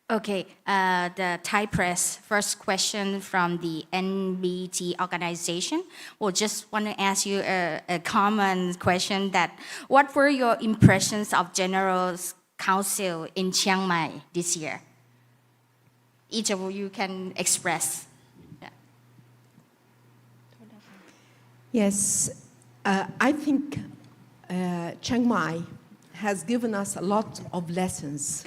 Okay, the Thai press, first question from the NBT organization. Well, just want to ask you a common question that what were your impressions of General Council in Chiang Mai this year? Each of you can express. Yeah. Yes, I think Chiang Mai has given us a lot of lessons.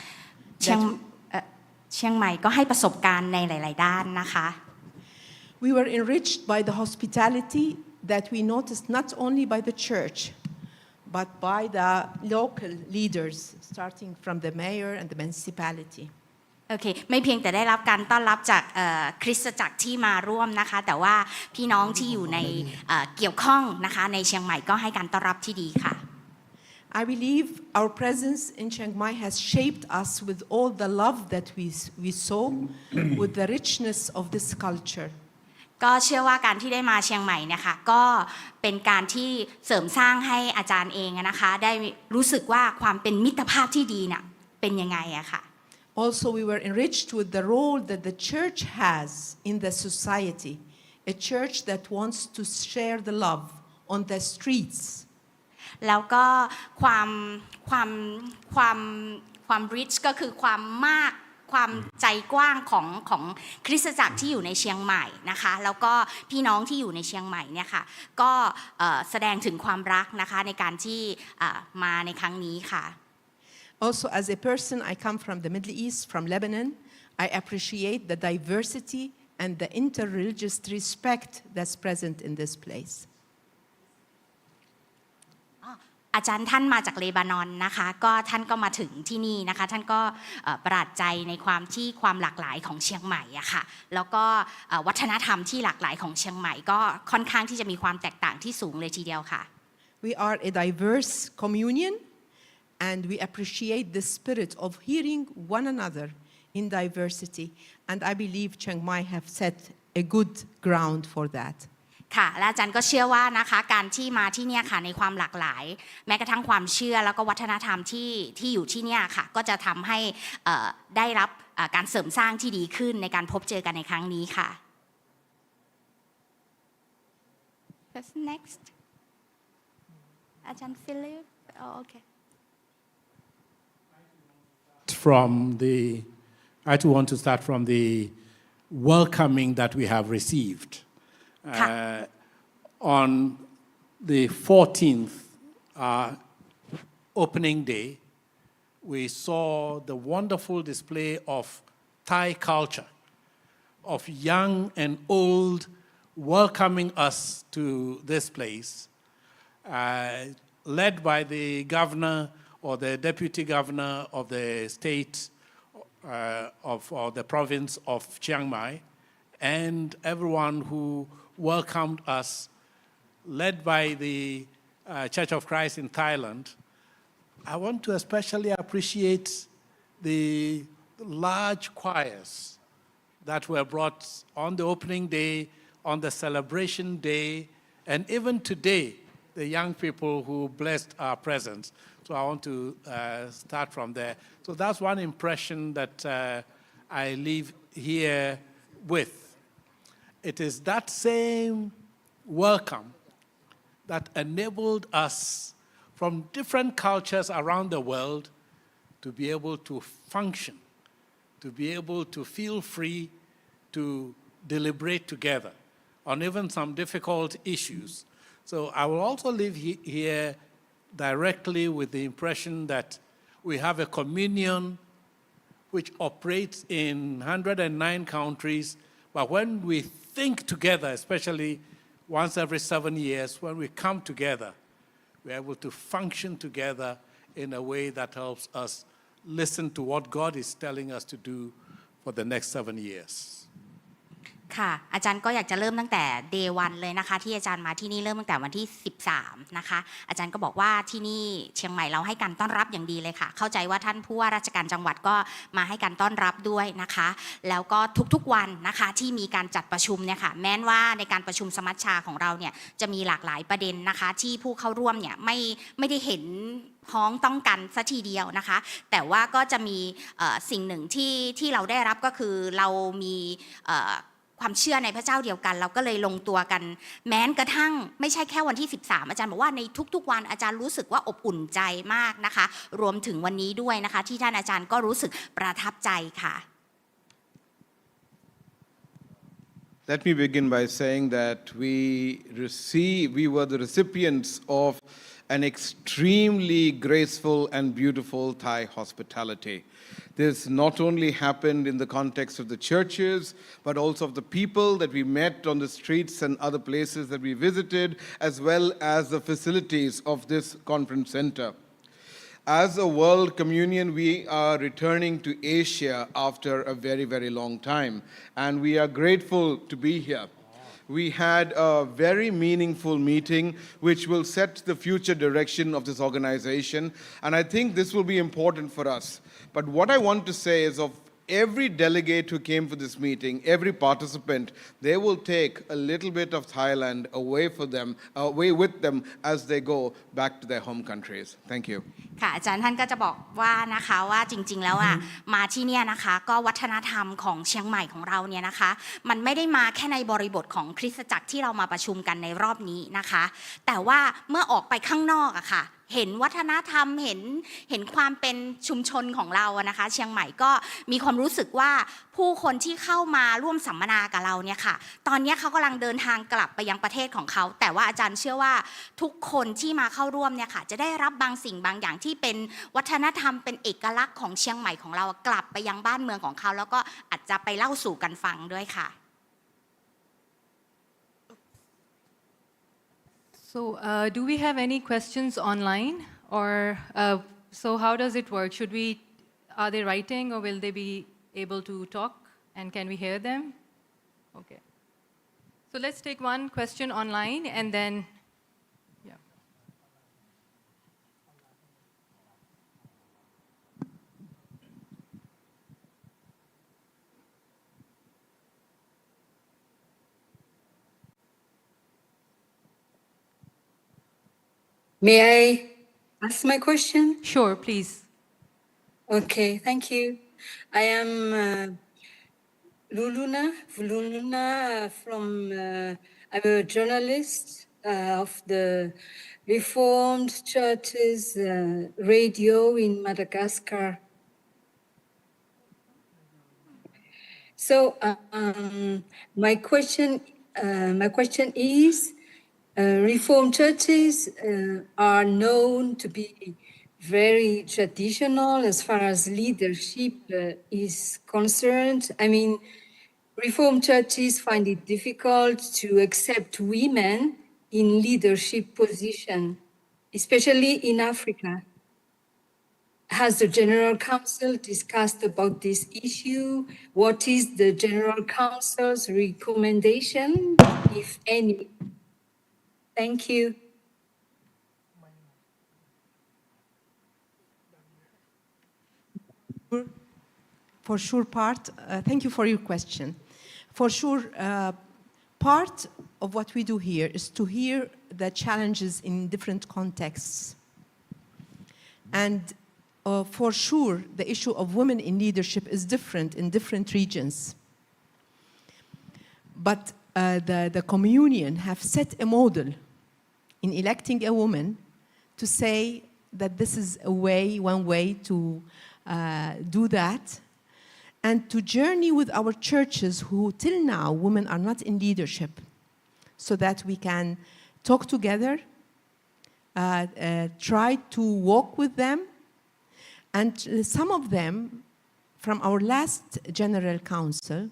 เชียงใหม่ก็ให้ประสบการณ์ในหลายๆด้านนะคะ We were enriched by the hospitality that we noticed not only by the church, but by the local leaders, starting from the mayor and the municipality. โอเคไม่เพียงแต่ได้รับการต้อนรับจากคริสตจักรที่มาร่วมนะคะแต่ว่าพี่น้องที่อยู่ในเกี่ยวข้องนะคะในเชียงใหม่ก็ให้การต้อนรับที่ดีค่ะ I believe our presence in Chiang Mai has shaped us with all the love that we saw, with the richness of this culture. ก็เชื่อว่าการที่ได้มาเชียงใหม่นะคะก็เป็นการที่เสริมสร้างให้อาจารย์เองนะคะได้รู้สึกว่าความเป็นมิตรภาพที่ดีน่ะเป็นยังไงอะค่ะ Also, we were enriched with the role that the church has in the society, a church that wants to share the love on the streets. แล้วก็ความ rich ก็คือความมากความใจกว้างของคริสตจักรที่อยู่ในเชียงใหม่นะคะแล้วก็พี่น้องที่อยู่ในเชียงใหม่เนี่ยค่ะก็แสดงถึงความรักนะคะในการที่มาในครั้งนี้ค่ะ Also, as a person, I come from the Middle East, from Lebanon. I appreciate the diversity and the interreligious respect that's present in this place. อาจารย์ท่านมาจากเลบานอนนะคะก็ท่านก็มาถึงที่นี่นะคะท่านก็ประหลาดใจในความหลากหลายของเชียงใหม่อะค่ะแล้วก็วัฒนธรรมที่หลากหลายของเชียงใหม่ก็ค่อนข้างที่จะมีความแตกต่างที่สูงเลยทีเดียวค่ะ We are a diverse communion and we appreciate the spirit of hearing one another in diversity and I believe Chiang Mai have set a good ground for that. ค่ะและอาจารย์ก็เชื่อว่านะคะการที่มาที่เนี่ยค่ะในความหลากหลายแม้กระทั่งความเชื่อแล้วก็วัฒนธรรมที่อยู่ที่เนี่ยค่ะก็จะทำให้ได้รับการเสริมสร้างที่ดีขึ้นในการพบเจอกันในครั้งนี้ค่ะ What's next อาจารย์ฟิลิป oh, okay I too want to start from the welcoming that we have received. On the 14th opening day, we saw the wonderful display of Thai culture, of young and old welcoming us to this place, led by the governor or the deputy governor of the state or the province of Chiang Mai, and everyone who welcomed us, led by the Church of Christ in Thailand. I want to especially appreciate the large choirs that were brought on the opening day, on the celebration day, and even today, the young people who blessed our presence. So I want to start from there. So that's one impression that I leave here with. It is that same welcome that enabled us from different cultures around the world to be able to function, to be able to feel free to deliberate together on even some difficult issues. So I will also leave here directly with the impression that we have a communion which operates in 109 countries, but when we think together, especially once every 7 years, when we come together, we're able to function together in a way that helps us listen to what God is telling us to do for the next 7 years. ค่ะอาจารย์ก็อยากจะเริ่มตั้งแต่ day 1เลยนะคะที่อาจารย์มาที่นี่เริ่มตั้งแต่วันที่13นะคะอาจารย์ก็บอกว่าที่นี่เชียงใหม่เราให้การต้อนรับอย่างดีเลยค่ะเข้าใจว่าท่านผู้ว่าราชการจังหวัดก็มาให้การต้อนรับด้วยนะคะแล้วก็ทุกๆวันนะคะที่มีการจัดประชุมเนี่ยค่ะแม้ว่าในการประชุมสมัชชาของเราเนี่ยจะมีหลากหลายประเด็นนะคะที่ผู้เข้าร่วมเนี่ยไม่ได้เห็นพ้องต้องกันซะทีเดียวนะคะแต่ว่าก็จะมีสิ่งหนึ่งที่เราได้รับก็คือเรามีความเชื่อในพระเจ้าเดียวกันเราก็เลยลงตัวกันแม้กระทั่งไม่ใช่แค่วันที่13อาจารย์บอกว่าในทุกๆวันอาจารย์รู้สึกว่าอบอุ่นใจมากนะคะรวมถึงวันนี้ด้วยนะคะที่ท่านอาจารย์ก็รู้สึกประทับใจค่ะ Let me begin by saying that we were the recipients of an extremely graceful and beautiful Thai hospitality. This not only happened in the context of the churches, but also of the people that we met on the streets and other places that we visited, as well as the facilities of this conference center. As a world communion, we are returning to Asia after a very, very long time, and we are grateful to be here. We had a very meaningful meeting which will set the future direction of this organization, and I think this will be important for us. But what I want to say is of every delegate who came for this meeting, every participant, they will take a little bit of Thailand away with them as they go back to their home countries. Thank you. ค่ะอาจารย์ท่านก็จะบอกว่านะคะว่าจริงๆแล้วมาที่เนี่ยนะคะก็วัฒนธรรมของเชียงใหม่ของเราเนี่ยนะคะมันไม่ได้มาแค่ในบริบทของคริสตจักรที่เรามาประชุมกันในรอบนี้นะคะแต่ว่าเมื่อออกไปข้างนอกอะค่ะเห็นวัฒนธรรมเห็นความเป็นชุมชนของเราอะนะคะเชียงใหม่ก็มีความรู้สึกว่าผู้คนที่เข้ามาร่วมสัมมนากับเราเนี่ยค่ะตอนนี้เขากำลังเดินทางกลับไปยังประเทศของเขาแต่ว่าอาจารย์เชื่อว่าทุกคนที่มาเข้าร่วมเนี่ยค่ะจะได้รับบางสิ่งบางอย่างที่เป็นวัฒนธรรมเป็นเอกลักษณ์ของเชียงใหม่ของเรากลับไปยังบ้านเมืองของเขาแล้วก็อาจจะไปเล่าสู่กันฟังด้วยค่ะ So do we have any questions online or so how does it work? Are they writing or will they be able to talk and can we hear them? Okay. So let's take one question online and then yeah. May I ask my question? Sure, please. Okay, thank you. I am Luluna from, I'm a journalist of the Reformed Churches radio in Madagascar. So my question is, Reformed churches are known to be very traditional as far as leadership is concerned. I mean, Reformed churches find it difficult to accept women in leadership position, especially in Africa. Has the General Council discussed about this issue? What is the General Council's recommendation, if any? Thank you. For sure, thank you for your question. For sure, part of what we do here is to hear the challenges in different contexts. And for sure, the issue of women in leadership is different in different regions. But the communion have set a model in electing a woman to say that this is one way to do that, and to journey with our churches who till now women are not in leadership, so that we can talk together, try to walk with them, and some of them from our last General Council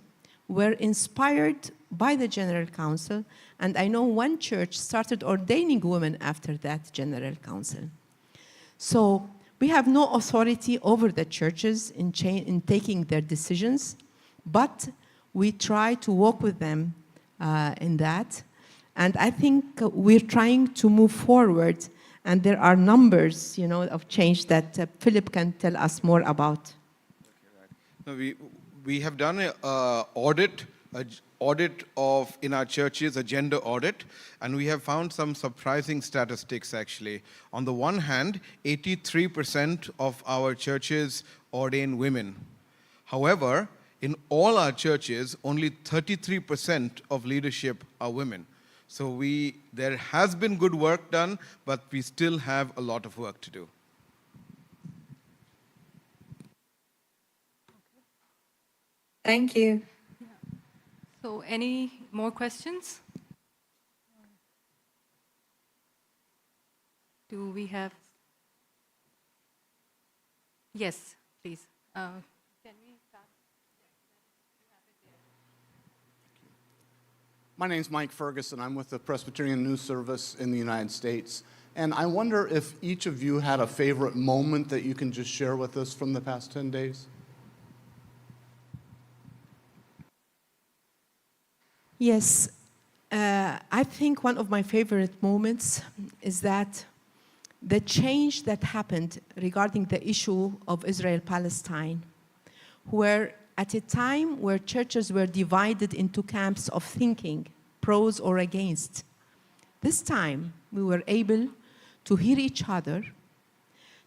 were inspired by the General Council, and I know one church started ordaining women after that General Council. So we have no authority over the churches in taking their decisions, but we try to walk with them in that. And I think we're trying to move forward, and there are numbers, of change that Philip can tell us more about. No, we have done an audit of, in our churches, a gender audit, and we have found some surprising statistics actually. On the one hand, 83% of our churches ordain women. However, in all our churches, only 33% of leadership are women. So there has been good work done, but we still have a lot of work to do. Thank you. So any more questions? Do we have? Yes, please. Can we start? My name's Mike Ferguson. I'm with the Presbyterian News Service in the United States. And I wonder if each of you had a favorite moment that you can just share with us from the past 10 days? Yes, I think one of my favorite moments is that the change that happened regarding the issue of Israel-Palestine, where at a time where churches were divided into camps of thinking, pros or against, this time we were able to hear each other,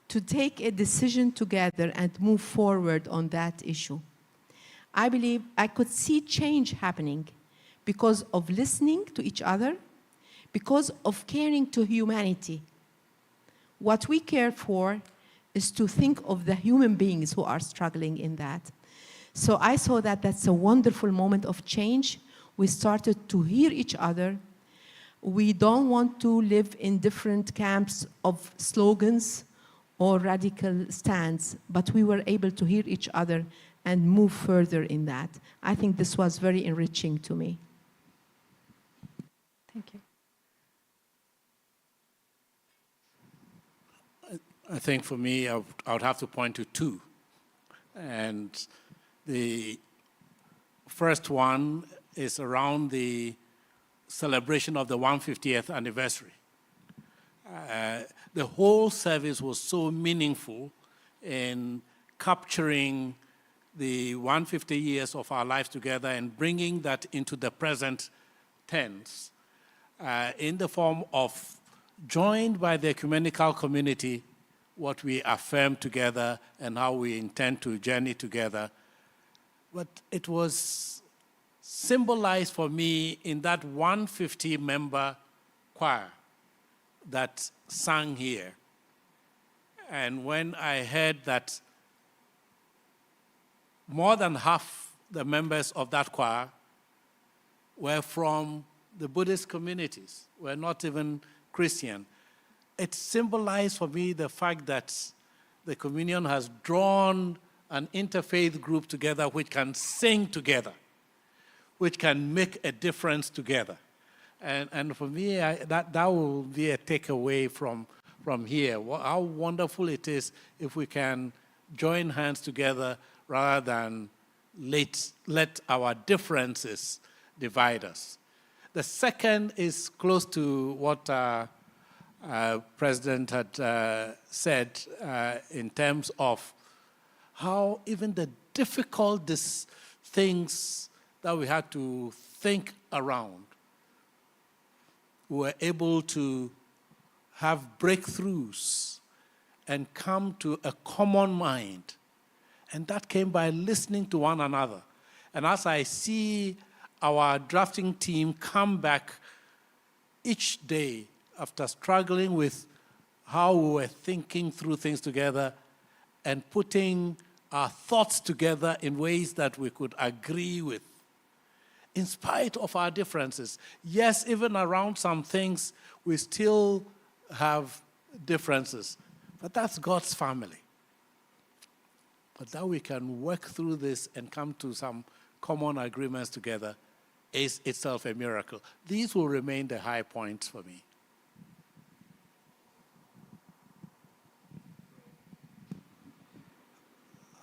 to take a decision together and move forward on that issue. I believe I could see change happening because of listening to each other, because of caring to humanity. What we care for is to think of the human beings who are struggling in that. So I saw that that's a wonderful moment of change. We started to hear each other. We don't want to live in different camps of slogans or radical stands, but we were able to hear each other and move further in that. I think this was very enriching to me. Thank you. I think for me, I would have to point to two. And the first one is around the celebration of the 150th anniversary. The whole service was so meaningful in capturing the 150 years of our life together and bringing that into the present tense in the form of, joined by the ecumenical community, what we affirm together and how we intend to journey together. But it was symbolized for me in that 150-member choir that sang here. And when I heard that more than half the members of that choir were from the Buddhist communities, were not even Christian, it symbolized for me the fact that the communion has drawn an interfaith group together which can sing together, which can make a difference together. And for me, that will be a takeaway from here. How wonderful it is if we can join hands together rather than let our differences divide us. The second is close to what President had said in terms of how even the difficult things that we had to think around, we were able to have breakthroughs and come to a common mind. And that came by listening to one another. And as I see our drafting team come back each day after struggling with how we were thinking through things together and putting our thoughts together in ways that we could agree with, in spite of our differences. Yes, even around some things, we still have differences, but that's God's family. But that we can work through this and come to some common agreements together is itself a miracle. These will remain the high points for me.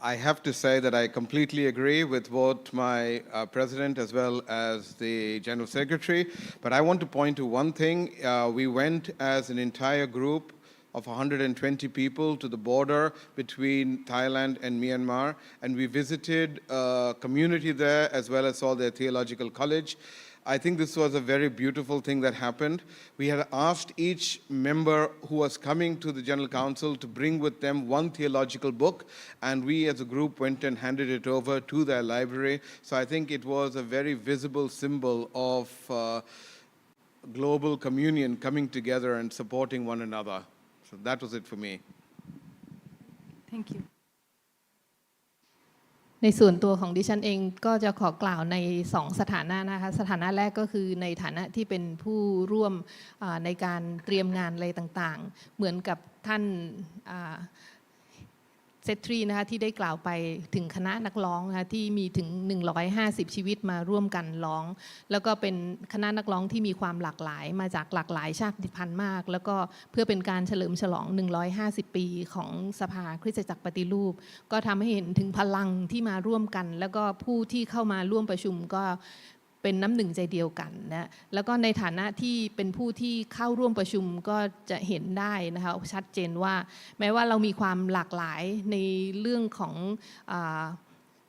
I have to say that I completely agree with both my president as well as the general secretary. But I want to point to one thing. We went as an entire group of 120 people to the border between Thailand and Myanmar, and we visited a community there as well as saw their theological college. I think this was a very beautiful thing that happened. We had asked each member who was coming to the General Council to bring with them one theological book, and we as a group went and handed it over to their library. So I think it was a very visible symbol of global communion coming together and supporting one another. So that was it for me. Thank you. ในส่วนตัวของดิฉันเองก็จะขอกล่าวใน2สถานะนะคะสถานะแรกก็คือในฐานะที่เป็นผู้ร่วมในการเตรียมงานอะไรต่างๆเหมือนกับท่านเซตรีนะคะที่ได้กล่าวไปถึงคณะนักร้องนะคะที่มีถึง150ชีวิตมาร่วมกันร้องแล้วก็เป็นคณะนักร้องที่มีความหลากหลายมาจากหลากหลายชาติพันธุ์มากแล้วก็เพื่อเป็นการเฉลิมฉลอง150ปีของสภาคริสตจักรปฏิรูปก็ทำให้เห็นถึงพลังที่มาร่วมกันแล้วก็ผู้ที่เข้ามาร่วมประชุมก็เป็นน้ำหนึ่งใจเดียวกันนะแล้วก็ในฐานะที่เป็นผู้ที่เข้าร่วมประชุมก็จะเห็นได้นะคะชัดเจนว่าแม้ว่าเรามีความหลากหลายในเรื่องของ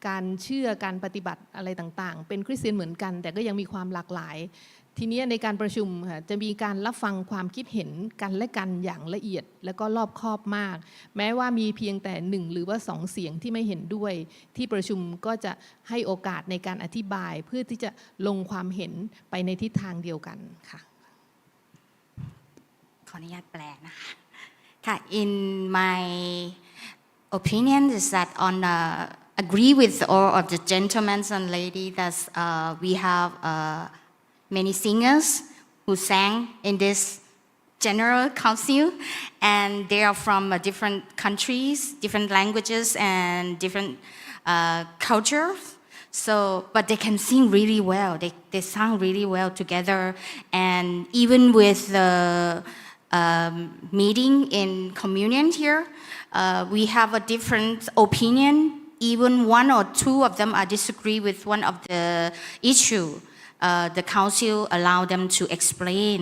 การเชื่อการปฏิบัติอะไรต่างๆเป็นคริสเตียนเหมือนกันแต่ก็ยังมีความหลากหลายทีนี้ในการประชุมค่ะจะมีการรับฟังความคิดเห็นกันและกันอย่างละเอียดแล้วก็รอบคอบมากแม้ว่ามีเพียงแต่1หรือว่า2เสียงที่ไม่เห็นด้วยที่ประชุมก็จะให้โอกาสในการอธิบายเพื่อที่จะลงความเห็นไปในทิศทางเดียวกันค่ะขออนุญาตแปลนะคะค่ะ in my opinion is that on agree with all of the gentlemen and ladies that we have many singers who sang in this general council, and they are from different countries, different languages, and different cultures. So, but they can sing really well. They sang really well together, and even with the meeting in communion here, we have a different opinion. Even one or two of them are disagree with one of the issue. The council allow them to explain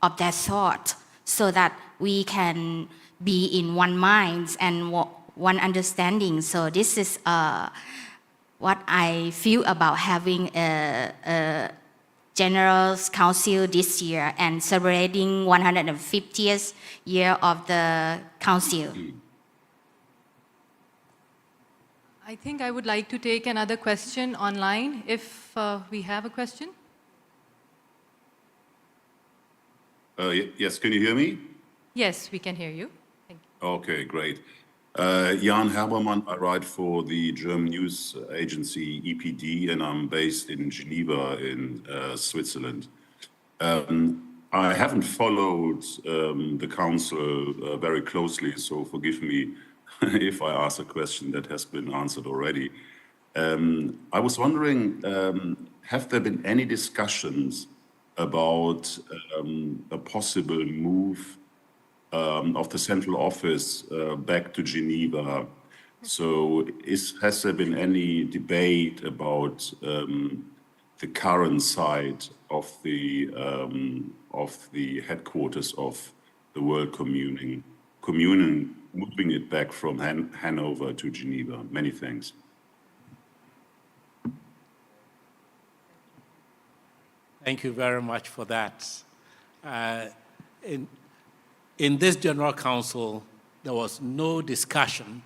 of their thought so that we can be in one mind and one understanding. So this is what I feel about having a General Council this year and celebrating 150th year of the council. I think I would like to take another question online if we have a question. Yes, can you hear me? Yes, we can hear you. Thank you. Okay, great. Jan Herbermann, I write for the German news agency EPD, and I'm based in Geneva in Switzerland. I haven't followed the council very closely, so forgive me if I ask a question that has been answered already. I was wondering, have there been any discussions about a possible move of the central office back to Geneva? So has there been any debate about the current site of the headquarters of the World Communion, moving it back from Hanover to Geneva? Many thanks. Thank you very much for that. In this General Council, there was no discussion.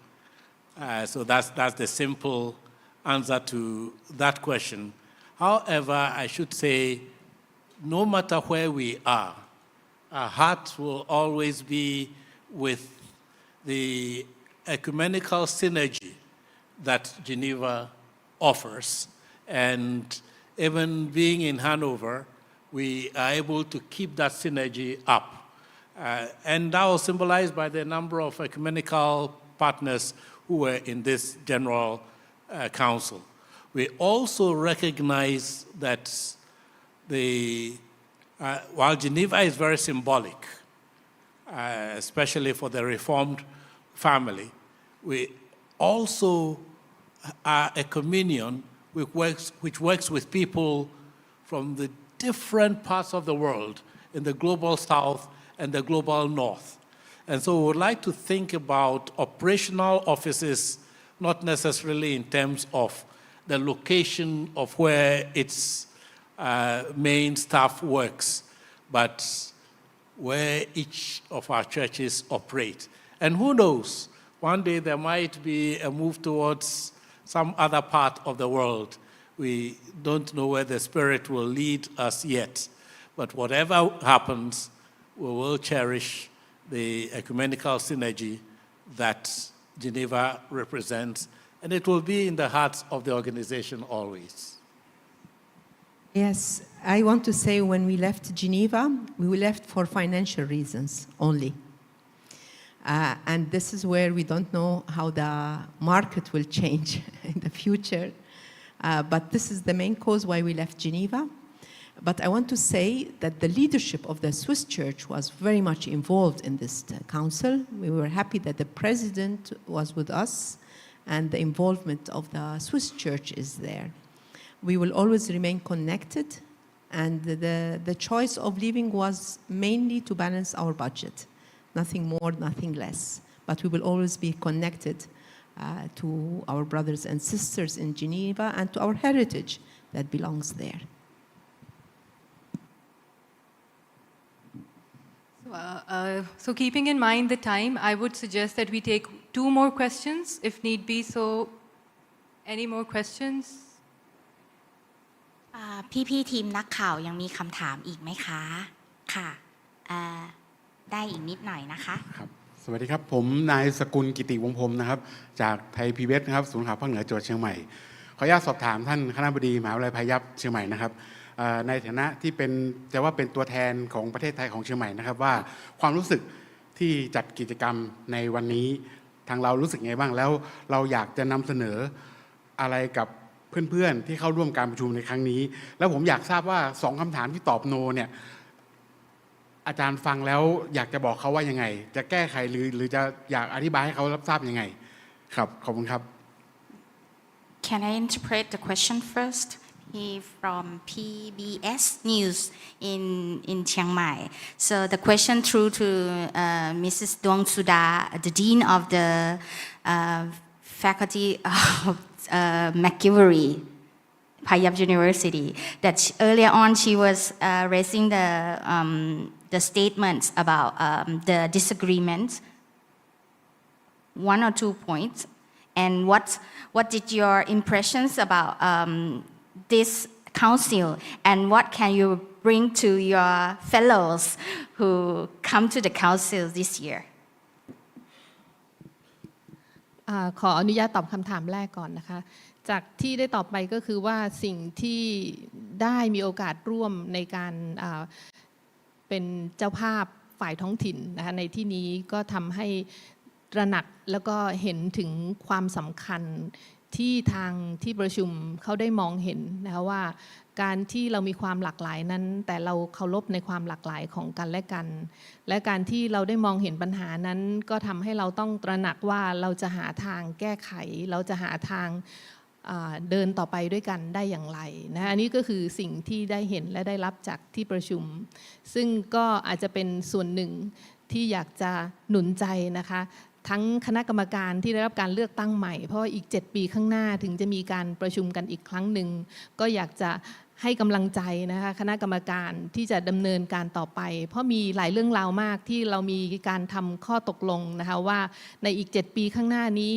So that's the simple answer to that question. However, I should say, no matter where we are, our heart will always be with the ecumenical synergy that Geneva offers. And even being in Hanover, we are able to keep that synergy up. And that was symbolized by the number of ecumenical partners who were in this General Council. We also recognize that while Geneva is very symbolic, especially for the Reformed family, also are a communion which works with people from the different parts of the world in the global south and the global north. And so we would like to think about operational offices, not necessarily in terms of the location of where its main staff works, but where each of our churches operate. And who knows, one day there might be a move towards some other part of the world. We don't know where the Spirit will lead us yet. But whatever happens, we will cherish the ecumenical synergy that Geneva represents, and it will be in the hearts of the organization always. Yes, I want to say when we left Geneva, we left for financial reasons only. And this is where we don't know how the market will change in the future. But this is the main cause why we left Geneva. But I want to say that the leadership of the Swiss church was very much involved in this council. We were happy that the president was with us and the involvement of the Swiss church is there. We will always remain connected, and the choice of leaving was mainly to balance our budget. Nothing more, nothing less. But we will always be connected to our brothers and sisters in Geneva and to our heritage that belongs there. So keeping in mind the time, I would suggest that we take 2 more questions if need be. So any more questions? พี่ๆทีมนักข่าวยังมีคำถามอีกไหมคะค่ะได้อีกนิดหน่อยนะคะครับสวัสดีครับผมนายสกุลกิติวงศ์พรหมนะครับจากไทยพีบีเอสนะครับศูนย์ข่าวภาคเหนือจังหวัดเชียงใหม่ขออนุญาตสอบถามท่านคณบดีมหาวิทยาลัยพายัพเชียงใหม่นะครับในฐานะที่เป็นจะว่าเป็นตัวแทนของประเทศไทยของเชียงใหม่นะครับว่าความรู้สึกที่จัดกิจกรรมในวันนี้ทางเรารู้สึกไงบ้างแล้วเราอยากจะนำเสนออะไรกับเพื่อนๆที่เข้าร่วมการประชุมในครั้งนี้แล้วผมอยากทราบว่า2คำถามที่ตอบโนเนี่ยอาจารย์ฟังแล้วอยากจะบอกเขาว่ายังไงจะแก้ไขหรือจะอยากอธิบายให้เขารับทราบยังไงครับขอบคุณครับ Can I interpret the question first? He from PBS News in Chiang Mai. So the question through to Mrs. Duong Suda, the Dean of the Faculty of McGillivray, Payap University, that earlier on she was raising the statements about the disagreement, 1 or 2 points, and what did your impressions about this council, and what can you bring to your fellows who come to the council this year? ขออนุญาตตอบคำถามแรกก่อนนะคะจากที่ได้ตอบไปก็คือว่าสิ่งที่ได้มีโอกาสร่วมในการเป็นเจ้าภาพฝ่ายท้องถิ่นนะคะในที่นี้ก็ทำให้ตระหนักแล้วก็เห็นถึงความสำคัญที่ทางที่ประชุมเขาได้มองเห็นนะคะว่าการที่เรามีความหลากหลายนั้นแต่เราเคารพในความหลากหลายของกันและกันและการที่เราได้มองเห็นปัญหานั้นก็ทำให้เราต้องตระหนักว่าเราจะหาทางแก้ไขเราจะหาทางเดินต่อไปด้วยกันได้อย่างไรนะอันนี้ก็คือสิ่งที่ได้เห็นและได้รับจากที่ประชุมซึ่งก็อาจจะเป็นส่วนหนึ่งที่อยากจะหนุนใจนะคะทั้งคณะกรรมการที่ได้รับการเลือกตั้งใหม่เพราะอีก7ปีข้างหน้าถึงจะมีการประชุมกันอีกครั้งหนึ่งก็อยากจะให้กำลังใจนะคะคณะกรรมการที่จะดำเนินการต่อไปเพราะมีหลายเรื่องราวมากที่เรามีการทำข้อตกลงนะคะว่าในอีก7ปีข้างหน้านี้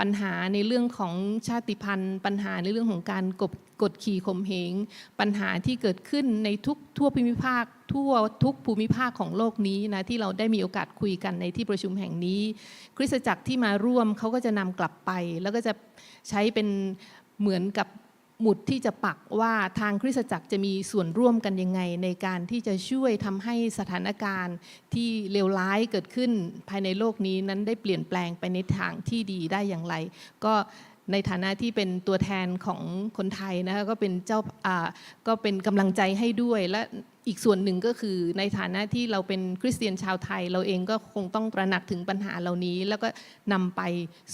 ปัญหาในเรื่องของชาติพันธุ์ปัญหาในเรื่องของการกดขี่ข่มเหงปัญหาที่เกิดขึ้นในทั่วภูมิภาคทุกภูมิภาคของโลกนี้นะที่เราได้มีโอกาสคุยกันในที่ประชุมแห่งนี้คริสตจักรที่มาร่วมเขาก็จะนำกลับไปแล้วก็จะใช้เป็นเหมือนกับหมุดที่จะปักว่าทางคริสตจักรจะมีส่วนร่วมกันยังไงในการที่จะช่วยทำให้สถานการณ์ที่เลวร้ายเกิดขึ้นภายในโลกนี้นั้นได้เปลี่ยนแปลงไปในทางที่ดีได้อย่างไรก็ ในฐานะที่เป็นตัวแทนของคนไทยนะคะก็เป็นก็เป็นกำลังใจให้ด้วยและอีกส่วนหนึ่งก็คือในฐานะที่เราเป็นคริสเตียนชาวไทยเราเองก็คงต้องตระหนักถึงปัญหาเหล่านี้แล้วก็นำไป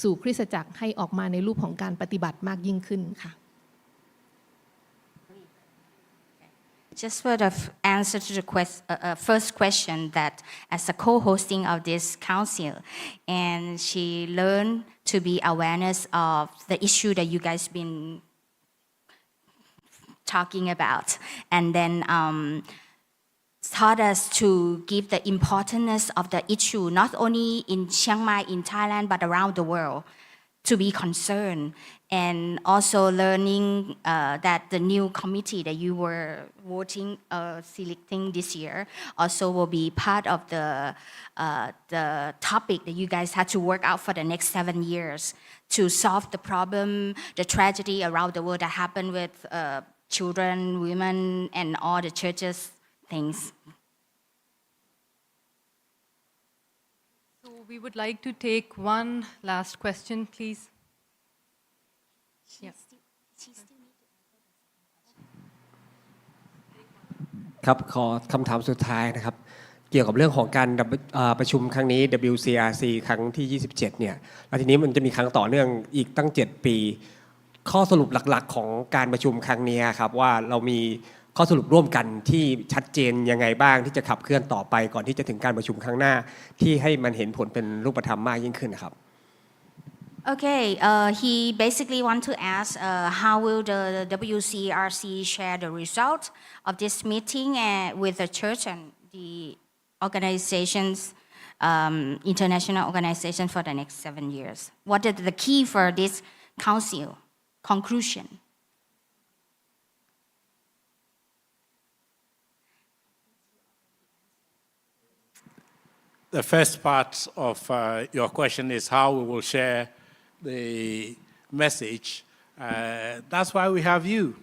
สู่คริสตจักรให้ออกมาในรูปของการปฏิบัติมากยิ่งขึ้นค่ะ Just for the answer to the first question, that as a co-hosting of this council, and she learned to be awareness of the issue that you guys been talking about, and then taught us to give the importance of the issue not only in Chiang Mai, in Thailand, but around the world, to be concerned, and also learning that the new committee that you were voting, selecting this year, also will be part of the topic that you guys had to work out for the next 7 years to solve the problem, the tragedy around the world that happened with children, women, and all the churches things. So we would like to take one last question, please. Yeah. ครับขอคำถามสุดท้ายนะครับเกี่ยวกับเรื่องของการประชุมครั้งนี้ WCRC ครั้งที่27เนี่ยแล้วทีนี้มันจะมีครั้งต่อเนื่องอีกตั้ง7ปีข้อสรุปหลักๆของการประชุมครั้งนี้ครับว่าเรามีข้อสรุปร่วมกันที่ชัดเจนยังไงบ้างที่จะขับเคลื่อนต่อไปก่อนที่จะถึงการประชุมครั้งหน้าที่ให้มันเห็นผลเป็นรูปธรรมมากยิ่งขึ้นนะครับ Okay, he basically want to ask how will the WCRC share the result of this meeting with the church and the organizations, international organization for the next 7 years? What is the key for this council conclusion? The first part of your question is how we will share the message. That's why we have you.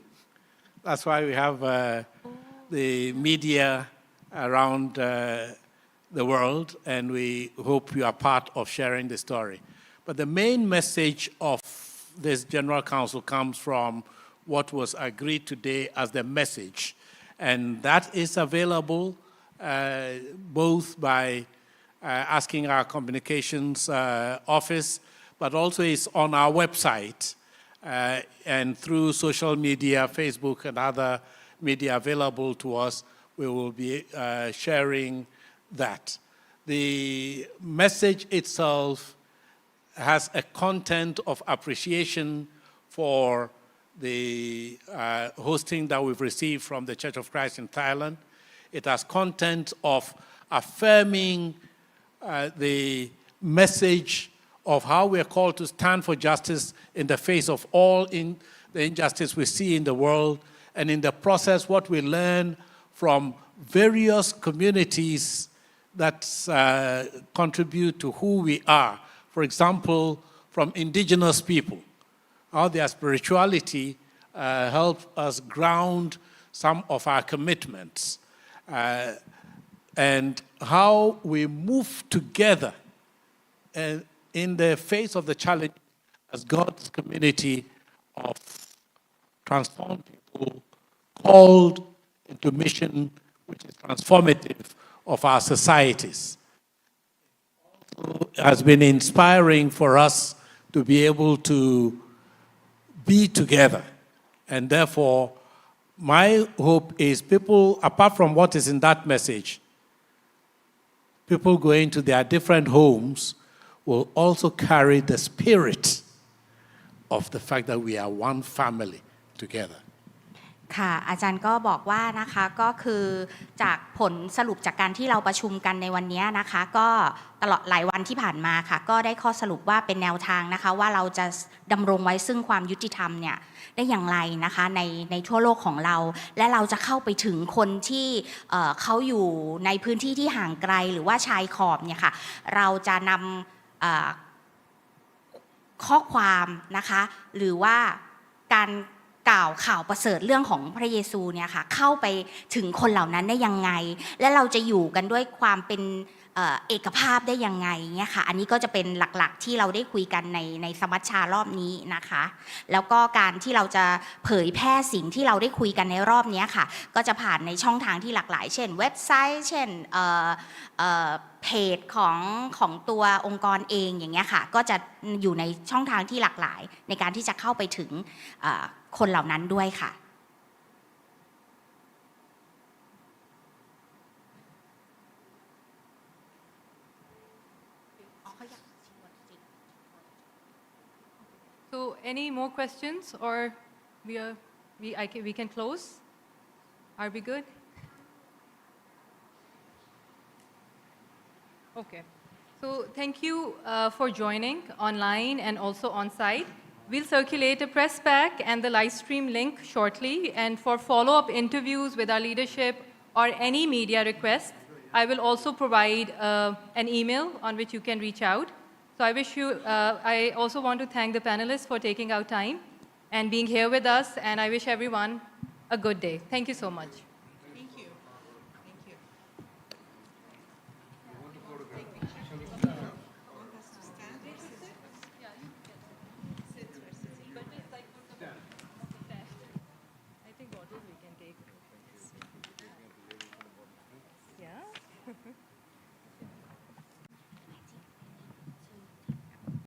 That's why we have the media around the world, and we hope you are part of sharing the story. But the main message of this General Council comes from what was agreed today as the message. And that is available both by asking our communications office, but also is on our website and through social media, Facebook and other media available to us, we will be sharing that. The message itself has a content of appreciation for the hosting that we've received from the Church of Christ in Thailand. It has content of affirming the message of how we are called to stand for justice in the face of all the injustice we see in the world, and in the process what we learn from various communities that contribute to who we are. For example, from indigenous people, how their spirituality helps us ground some of our commitments, and how we move together in the face of the challenge as God's community of transformed people called into mission which is transformative of our societies. It has been inspiring for us to be able to be together, and therefore my hope is people, apart from what is in that message, people going to their different homes will also carry the spirit of the fact that we are one family together. ค่ะอาจารย์ก็บอกว่านะคะก็คือจากผลสรุปจากการที่เราประชุมกันในวันนี้นะคะก็ตลอดหลายวันที่ผ่านมาค่ะก็ได้ข้อสรุปว่าเป็นแนวทางนะคะว่าเราจะดำรงไว้ซึ่งความยุติธรรมเนี่ยได้อย่างไรนะคะในทั่วโลกของเราและเราจะเข้าไปถึงคนที่เขาอยู่ในพื้นที่ที่ห่างไกลหรือว่าชายขอบเนี่ยค่ะเราจะนำข้อความนะคะหรือว่าการกล่าวข่าวประเสริฐเรื่องของพระเยซูเนี่ยค่ะเข้าไปถึงคนเหล่านั้นได้ยังไงและเราจะอยู่กันด้วยความเป็น เอกภาพได้ยังไงเนี่ยค่ะอันนี้ก็จะเป็นหลักๆที่เราได้คุยกันในสมัชชารอบนี้นะคะแล้วก็การที่เราจะเผยแพร่สิ่งที่เราได้คุยกันในรอบนี้ค่ะก็จะผ่านในช่องทางที่หลากหลายเช่นเว็บไซต์เช่นเพจของตัวองค์กรเองอย่างเงี้ยค่ะก็จะอยู่ในช่องทางที่หลากหลายในการที่จะเข้าไปถึงคนเหล่านั้นด้วยค่ะSo any more questions, or we can close? Are we good? Okay. So thank you for joining online and also on site. We'll circulate a press pack and the live stream link shortly. And for follow-up interviews with our leadership or any media requests, I will also provide an email on which you can reach out. So I also want to thank the panelists for taking out time and being here with us, and I wish everyone a good day. Thank you so much.